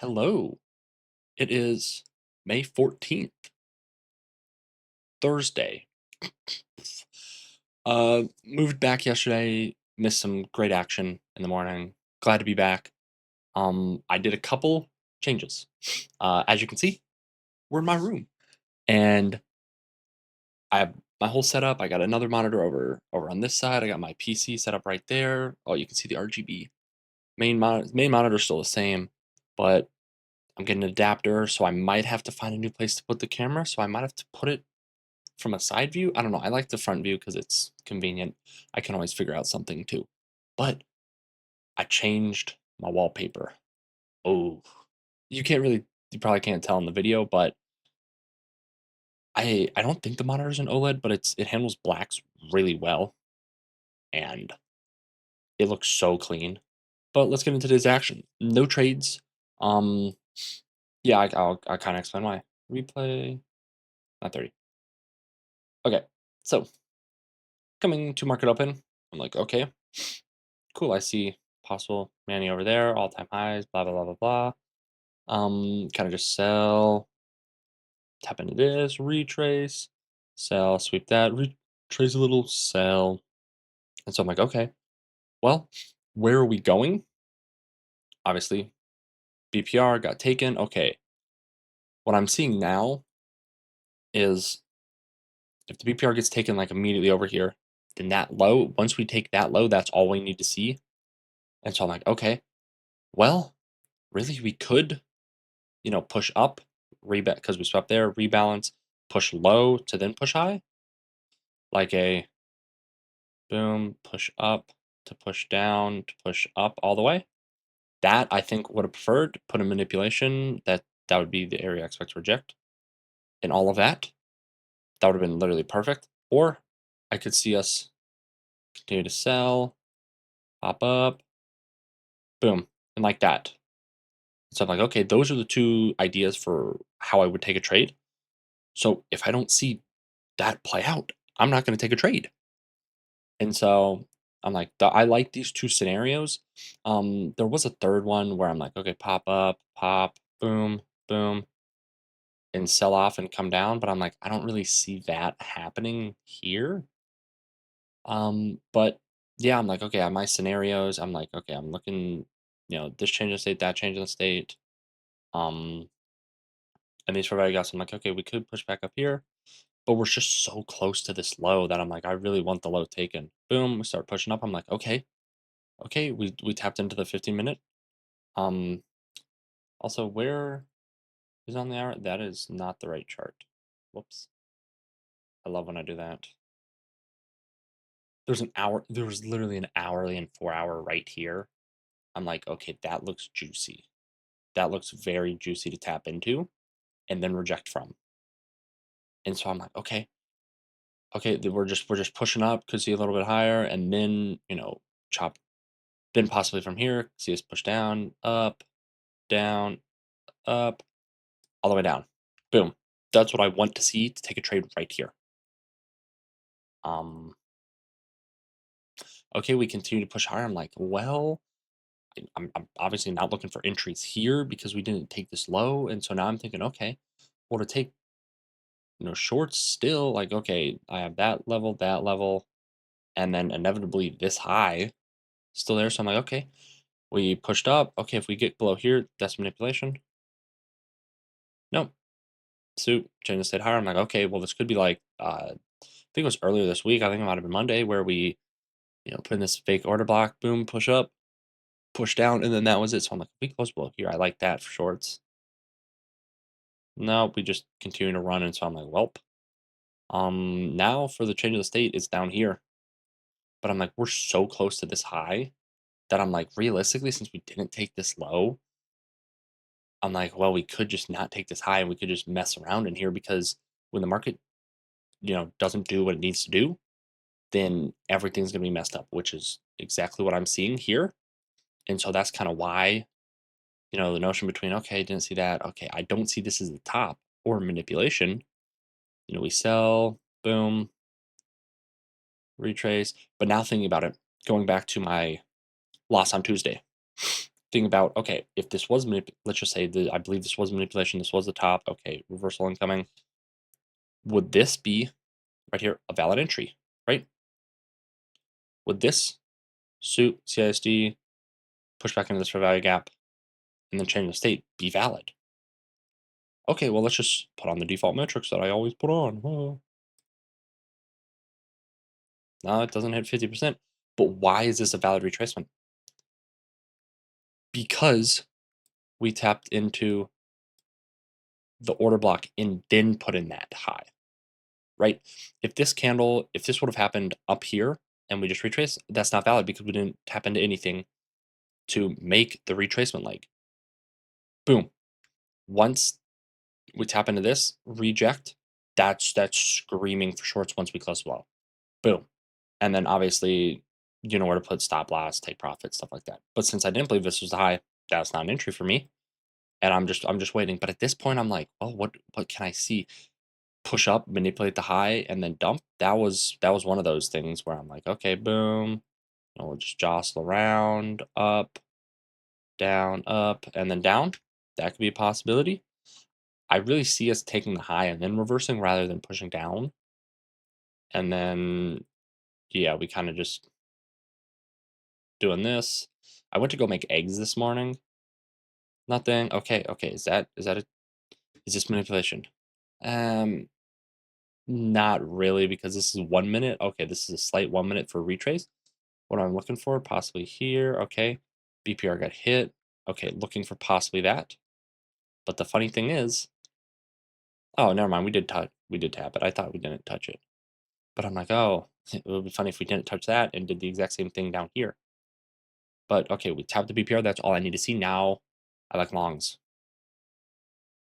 Hello. It is May 14th, Thursday. Moved back yesterday, missed some great action in the morning. Glad to be back. I did a couple changes. As you can see, we're in my room and I have my whole setup. I got another monitor over on this side. I got my PC set up right there. Oh, you can see the RGB. Main monitor's still the same, but I'm getting an adapter, so I might have to find a new place to put the camera. So I might have to put it from a side view. I don't know. I like the front view because it's convenient. I can always figure out something too. But I changed my wallpaper. Oh, you probably can't tell in the video, but I don't think the monitor's an OLED, but it handles blacks really well and it looks so clean. But let's get into today's action. No trades. Um, yeah, I'll kind of explain why. Replay, not 30. Okay, so coming to market open, I'm like, okay, cool. I see possible Manny over there, all-time highs, blah blah blah blah blah. Kind of just sell, tap into this, retrace, sell, sweep that, retrace a little, sell. And so I'm like, okay, well, where are we going? Obviously, BPR got taken. Okay, what I'm seeing now is if the BPR gets taken like immediately over here, then that low, once we take that low, that's all we need to see. And so I'm like, okay, well, really, we could push up, because we swept there, rebalance, push low to then push high, like a boom, push up to push down to push up all the way. That I think would have preferred put a manipulation that would be the area I expect to reject, and all of that. That would have been literally perfect. Or I could see us continue to sell, pop up, boom, and like that. So I'm like, okay, those are the two ideas for how I would take a trade. So if I don't see that play out, I'm not going to take a trade. And so I'm like, I like these two scenarios. There was a third one where I'm like, okay, pop up, pop, boom, boom, and sell off and come down. But I'm like, I don't really see that happening here. But yeah, I'm like, okay, my scenarios, I'm like, okay, I'm looking, this change of state, that change of state. Um, and these provided guys, I'm like, okay, we could push back up here, but we're just so close to this low that I'm like, I really want the low taken. Boom, we start pushing up. I'm like, okay, okay, we tapped into the 15-minute. Um, Also, where is on the hour? That is not the right chart. Whoops. I love when I do that. There's an hour. There was literally an hourly and 4 hour right here. I'm like, okay, that looks juicy. That looks very juicy to tap into and then reject from. And so I'm like, okay, okay, we're just pushing up, could see a little bit higher, and then chop. Then possibly from here, see us push down, down, up, all the way down. Boom. That's what I want to see to take a trade right here. Um, okay, we continue to push higher. I'm like, well, I'm obviously not looking for entries here because we didn't take this low. And so now I'm thinking, okay, well, to take, shorts still, like, okay, I have that level, and then inevitably this high still there. So I'm like, okay, we pushed up. Okay, if we get below here, that's manipulation. No, suit, change the state higher. I'm like, okay, well, this could be like, I think it was earlier this week. I think it might have been Monday where we, put in this fake order block, boom, push up, push down, and then that was it. So I'm like, we close below here. I like that for shorts. No, we just continue to run, and so I'm like, welp. Now for the change of the state, it's down here. But I'm like, we're so close to this high that I'm like, realistically, since we didn't take this low, I'm like, well, we could just not take this high and we could just mess around in here because when the market, doesn't do what it needs to do, then everything's gonna be messed up, which is exactly what I'm seeing here. And so that's kind of why, the notion between, okay, didn't see that, okay, I don't see this as the top or manipulation. We sell, boom, retrace. But now thinking about it, going back to my loss on Tuesday, think about, okay, if this was let's just say that I believe this was manipulation, this was the top, okay, reversal incoming. Would this be right here a valid entry, right? Would this suit CISD, push back into this fair value gap, and then change the state be valid? Okay, well, let's just put on the default metrics that I always put on. Oh. No, it doesn't hit 50%. But why is this a valid retracement? Because we tapped into the order block and then put in that high, right? If this would have happened up here and we just retrace, that's not valid because we didn't tap into anything to make the retracement leg. Boom. Once we tap into this, reject, that's screaming for shorts once we close below. Boom. And then obviously, you know where to put stop loss, take profit, stuff like that. But since I didn't believe this was the high, that's not an entry for me. And I'm just waiting. But at this point, I'm like, oh, what can I see? Push up, manipulate the high, and then dump. That was one of those things where I'm like, okay, boom. We'll just jostle around, up, down, up, and then down. That could be a possibility. I really see us taking the high and then reversing rather than pushing down. And then, yeah, we kind of just doing this. I went to go make eggs this morning. Nothing. Okay, okay. Is this manipulation? Not really, because this is 1 minute. Okay, this is a slight 1 minute for retrace. What I'm looking for, possibly here. Okay, BPR got hit. Okay, looking for possibly that. But the funny thing is, oh, never mind. We did tap it. I thought we didn't touch it. But I'm like, oh, it would be funny if we didn't touch that and did the exact same thing down here. But okay, we tapped the BPR. That's all I need to see now. I like longs,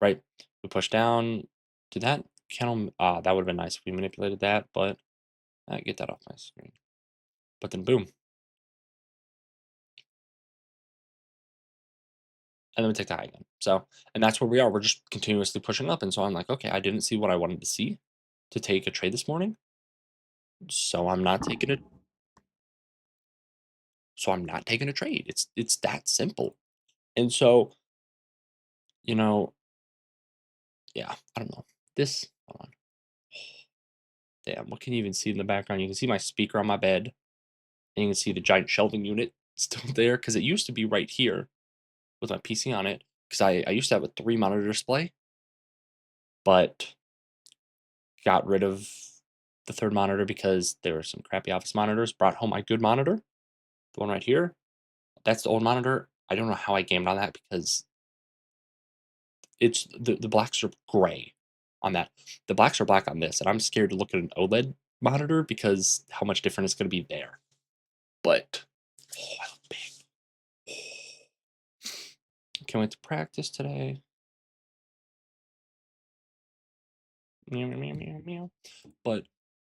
right? We push down. Did that candle? That would have been nice if we manipulated that, but get that off my screen. But then boom. And then we take the high again. So, and that's where we are. We're just continuously pushing up. And so I'm like, okay, I didn't see what I wanted to see to take a trade this morning. So I'm not taking it. So I'm not taking a trade. It's that simple. And so, you know, yeah, I don't know. This, hold on. Damn, what can you even see in the background? You can see my speaker on my bed, and you can see the giant shelving unit still there because it used to be right here with my PC on it. Because I used to have a 3 monitor display, but got rid of the third monitor because there were some crappy office monitors. Brought home my good monitor, the one right here. That's the old monitor. I don't know how I gamed on that because it's the blacks are gray on that. The blacks are black on this, and I'm scared to look at an OLED monitor because how much different it's going to be there. But oh, I look big. Can't wait to practice today. Meow, meow, meow, meow. But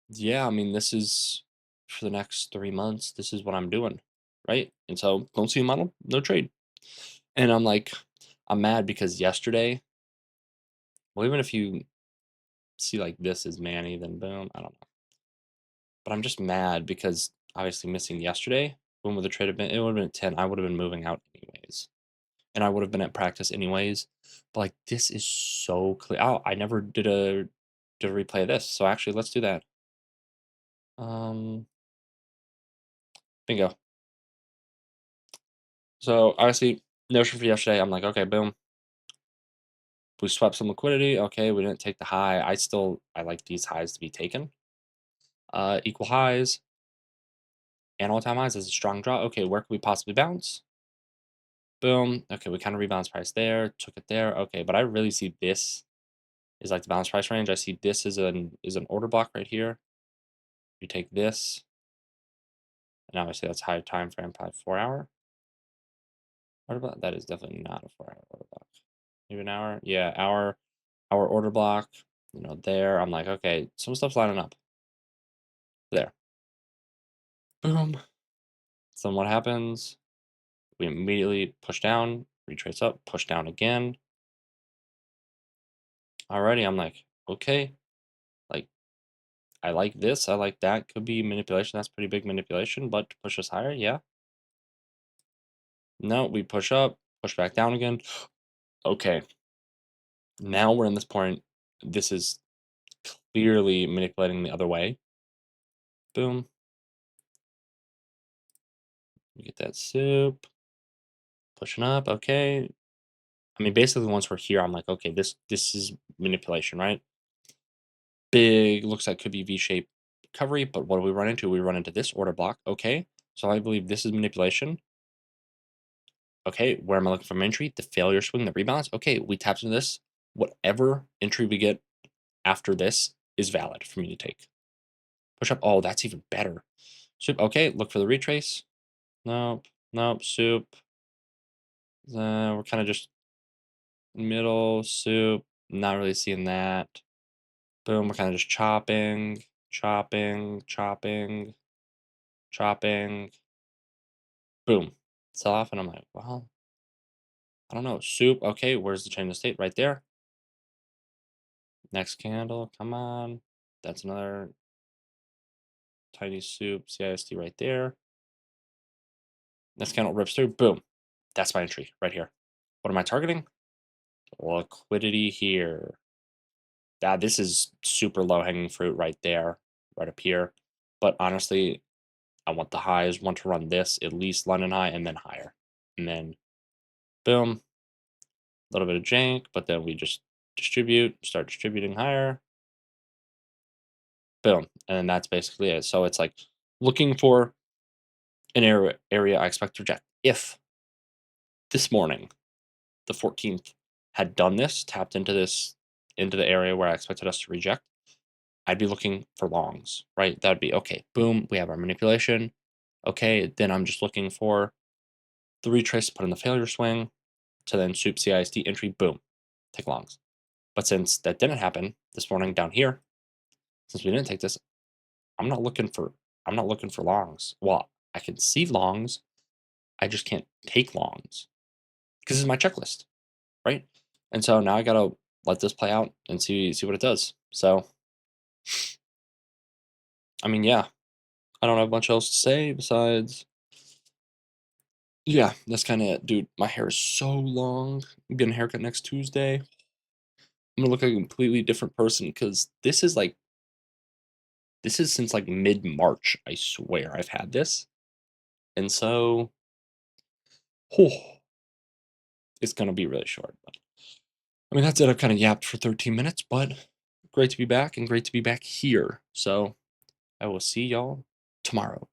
yeah, I mean, this is for the next 3 months. This is what I'm doing, right? And so don't see a model, no trade. And I'm like, I'm mad because yesterday, well, even if you see like this is Manny, then boom, I don't know. But I'm just mad because obviously missing yesterday, boom, would the trade have been? It would have been at 10. I would have been moving out anyways. And I would have been at practice anyways. But like this is so clear. Oh, I never did a replay of this. So actually let's do that. Bingo. So obviously notion for yesterday, I'm like, okay, boom. We swept some liquidity. Okay, we didn't take the high. I like these highs to be taken. Equal highs and all-time highs is a strong draw. Okay, where could we possibly bounce? Boom. Okay, we kind of rebalance price there, took it there. Okay, but I really see this is like the balance price range. I see this is an order block right here. You take this, and obviously that's high time frame, probably 4 hour. Order block. That is definitely not a 4 hour order block. Maybe an hour. Yeah, hour order block. There. I'm like, okay, some stuff's lining up. There. Boom. So what happens? We immediately push down, retrace up, push down again. Already, I'm like, okay, like I like this, I like that. Could be manipulation. That's pretty big manipulation, but to push us higher, yeah. No, we push up, push back down again. Okay, now we're in this point. This is clearly manipulating the other way. Boom. We get that soup. Pushing up. Okay. I mean, basically, once we're here, I'm like, okay, this is manipulation, right? Big, looks like could be V-shaped recovery, but what do we run into? We run into this order block. Okay, so I believe this is manipulation. Okay, where am I looking for my entry? The failure swing, the rebalance. Okay, we tapped into this. Whatever entry we get after this is valid for me to take. Push up. Oh, that's even better. Soup. Okay, look for the retrace. Nope. Nope. Soup. We're kind of just middle soup. Not really seeing that. Boom. We're kind of just chopping, chopping, chopping, chopping. Boom. Sell off, and I'm like, well, I don't know. Soup. Okay, where's the change of state? Right there. Next candle. Come on. That's another tiny soup. CISD right there. Next candle rips through. Boom. That's my entry right here. What am I targeting? Liquidity here. This is super low hanging fruit right there, right up here. But honestly, I want the highs, want to run this, at least London high, and then higher. And then boom, a little bit of jank, but then we just start distributing higher. Boom. And then that's basically it. So it's like looking for an area I expect to reject. If this morning, the 14th, had done this, tapped into this, into the area where I expected us to reject, I'd be looking for longs, right? That'd be okay. Boom, we have our manipulation. Okay, then I'm just looking for the retrace to put in the failure swing to then soup CISD entry. Boom, take longs. But since that didn't happen this morning down here, since we didn't take this, I'm not looking for I'm not looking for longs. Well, I can see longs, I just can't take longs because this is my checklist, right? And so now I gotta let this play out and see what it does. So I mean, yeah, I don't have much else to say besides, yeah, that's kind of it, dude. My hair is so long. I'm getting a haircut next Tuesday. I'm gonna look like a completely different person because this is since like mid March. I swear I've had this, and so oh, it's gonna be really short. But I mean, that's it. I've kind of yapped for 13 minutes, but great to be back and great to be back here. So I will see y'all tomorrow.